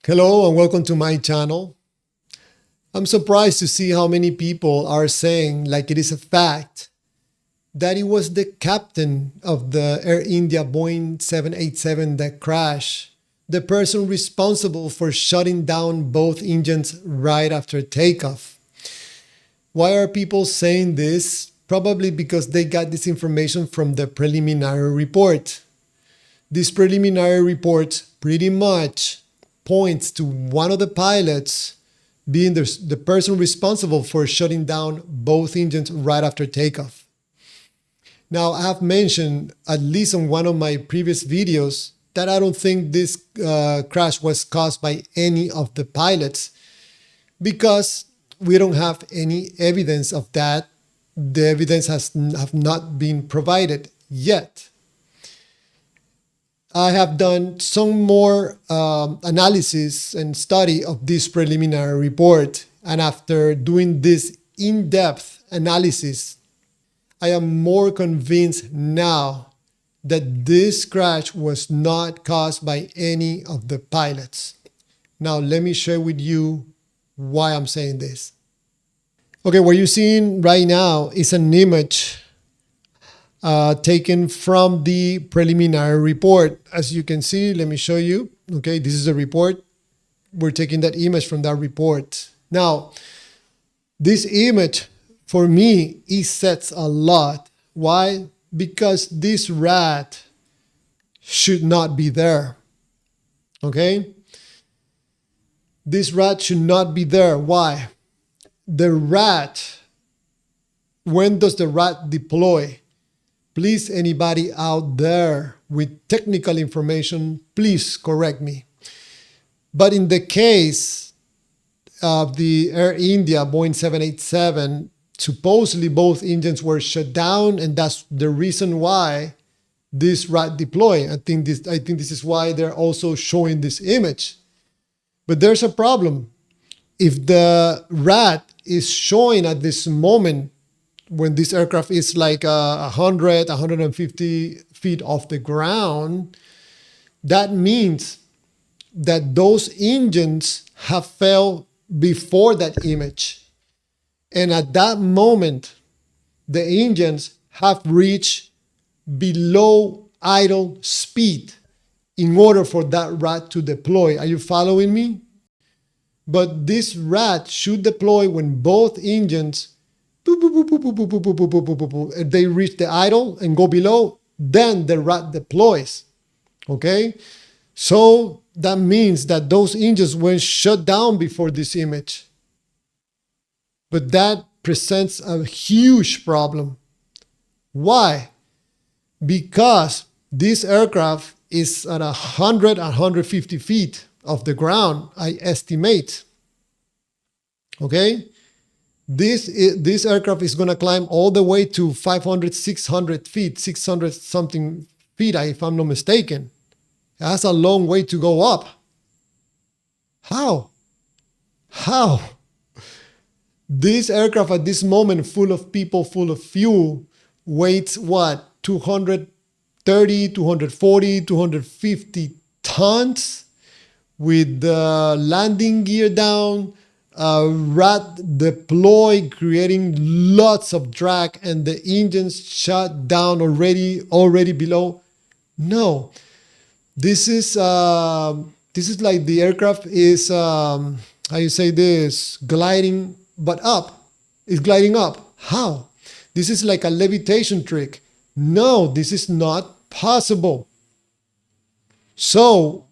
Hello and welcome to my channel. I'm surprised to see how many people are saying, like it is a fact, that it was the captain of the Air India Boeing 787 that crashed, the person responsible for shutting down both engines right after takeoff. Why are people saying this? Probably because they got this information from the preliminary report. This preliminary report pretty much points to one of the pilots being the person responsible for shutting down both engines right after takeoff. Now, I have mentioned, at least on one of my previous videos, that I don't think this crash was caused by any of the pilots because we don't have any evidence of that. The evidence have not been provided yet. I have done some more analysis and study of this preliminary report. And after doing this in-depth analysis, I am more convinced now that this crash was not caused by any of the pilots. Now, let me share with you why I'm saying this. Okay, what you're seeing right now is an image taken from the preliminary report. As you can see, let me show you. Okay, this is a report. We're taking that image from that report. Now, this image, for me, it says a lot. Why? Because this rat should not be there. Okay? This rat should not be there. Why? The rat, when does the rat deploy? Please, anybody out there with technical information, please correct me. But in the case of the Air India Boeing 787, supposedly both engines were shut down, and that's the reason why this rat deployed. I think this is why they're also showing this image. But there's a problem. If the rat is showing at this moment, when this aircraft is like 100, 150 feet off the ground, that means that those engines have failed before that image. And at that moment, the engines have reached below idle speed in order for that rat to deploy. Are you following me? But this rat should deploy when both engines they reach the idle and go below, then the rat deploys. Okay? So that means that those engines were shut down before this image. But that presents a huge problem. Why? Because this aircraft is at 100, 150 feet off the ground, I estimate. Okay? This aircraft is going to climb all the way to 500, 600 feet, 600 something feet, if I'm not mistaken. That's a long way to go up. How? This aircraft at this moment, full of people, full of fuel, weighs what? 230, 240, 250 tons with the landing gear down, rat deploy, creating lots of drag, and the engines shut down already below. No, this is like the aircraft is how you say this, gliding, but up. It's gliding up. How? This is like a levitation trick. No, this is not possible. So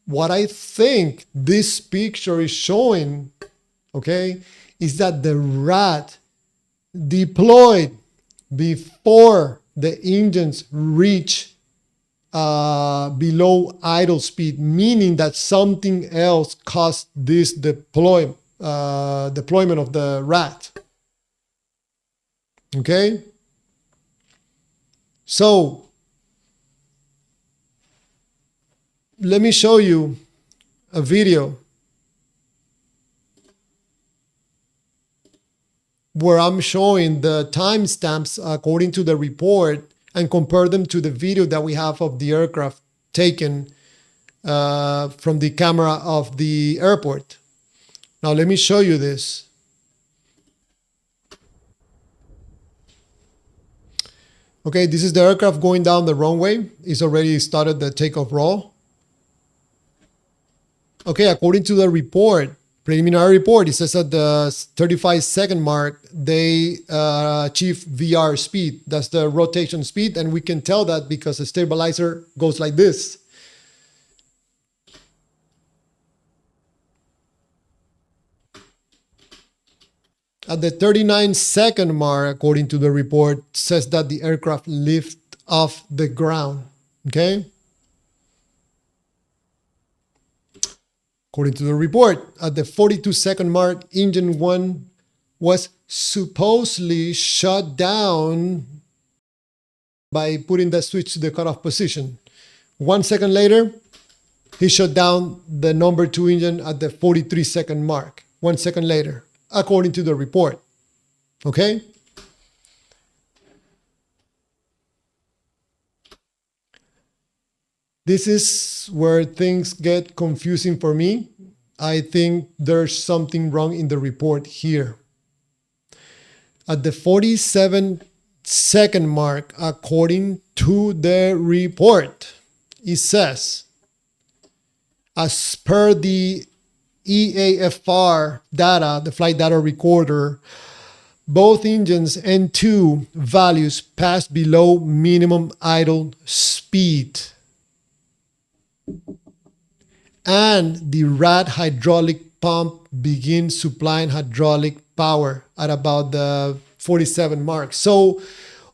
what I think this picture is showing, okay, is that the rat deployed before the engines reach below idle speed, meaning that something else caused this deployment of the rat. Okay? So let me show you a video where I'm showing the timestamps according to the report and compare them to the video that we have of the aircraft taken from the camera of the airport. Now let me show you this. Okay, this is the aircraft going down the runway. It's already started the takeoff roll. Okay, according to the report, preliminary report, it says at the 35-second mark, they achieve VR speed. That's the rotation speed, and we can tell that because the stabilizer goes like this. At the 39-second mark, according to the report, says that the aircraft lift off the ground. Okay? According to the report, at the 42-second mark, engine 1 was supposedly shut down by putting the switch to the cutoff position. 1 second later, he shut down the number 2 engine at the 43-second mark. 1 second later, according to the report. Okay? This is where things get confusing for me. I think there's something wrong in the report here. At the 47-second mark, according to the report, it says, as per the EAFR data, the flight data recorder, both engines N2 values passed below minimum idle speed. And the RAT hydraulic pump begins supplying hydraulic power at about the 47 mark. So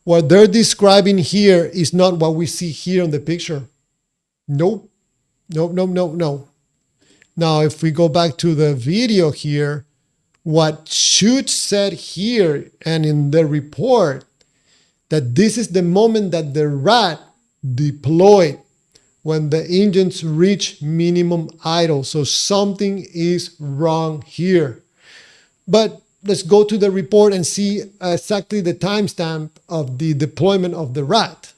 what they're describing here is not what we see here in the picture. Nope. No. Now, if we go back to the video here, what should said here and in the report, that this is the moment that the RAT deployed when the engines reach minimum idle. So something is wrong here. But let's go to the report and see exactly the timestamp of the deployment of the RAT.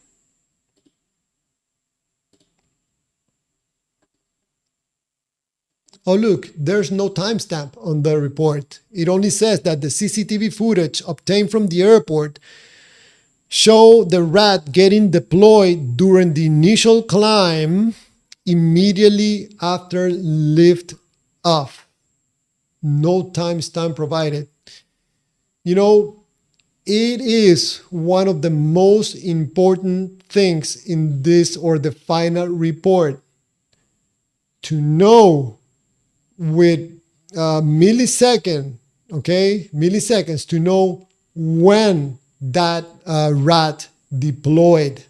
Oh, look, there's no timestamp on the report. It only says that the CCTV footage obtained from the airport show the RAT getting deployed during the initial climb immediately after lift off. No timestamp provided. You know, it is one of the most important things in this or the final report to know with milliseconds to know when that RAT deployed.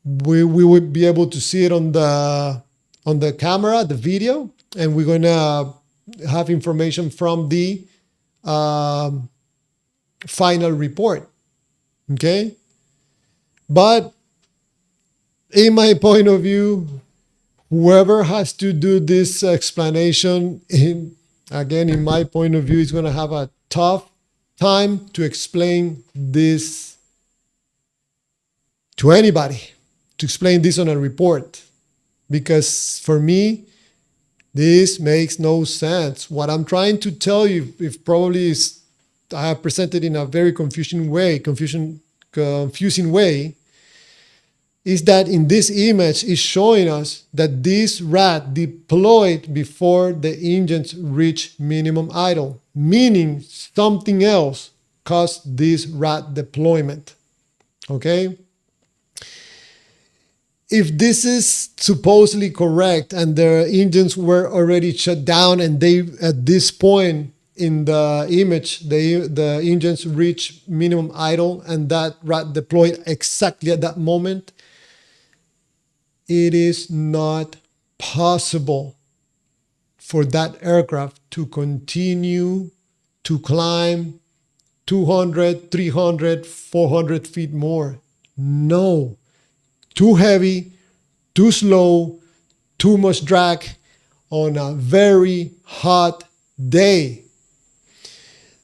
We would be able to see it on the camera, the video, and we're going to have information from the final report. Okay? But in my point of view, whoever has to do this explanation, in my point of view, is going to have a tough time to explain this to anybody, to explain this on a report. Because for me, this makes no sense. What I'm trying to tell you, if probably is, I have presented in a very confusing way, is that in this image is showing us that this RAT deployed before the engines reach minimum idle, meaning something else caused this RAT deployment. Okay? If this is supposedly correct and the engines were already shut down and they, at this point in the image, the engines reach minimum idle and that RAT deployed exactly at that moment, it is not possible for that aircraft to continue to climb 200, 300, 400 feet more. No. Too heavy, too slow, too much drag on a very hot day.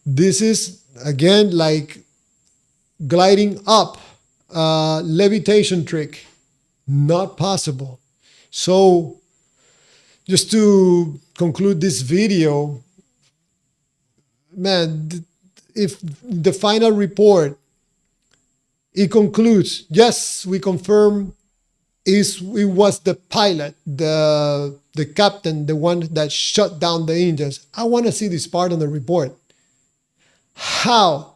This is, again, like gliding up, levitation trick. Not possible. So just to conclude this video, man, if the final report, it concludes, yes, we confirm it was the pilot, the captain, the one that shut down the engines. I want to see this part on the report. How?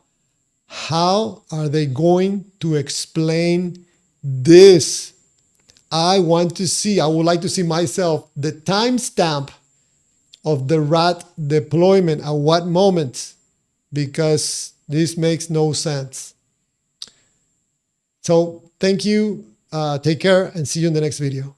How are they going to explain this? I want to see, I would like to see myself the timestamp of the rat deployment at what moment, because this makes no sense. So thank you. Take care and see you in the next video.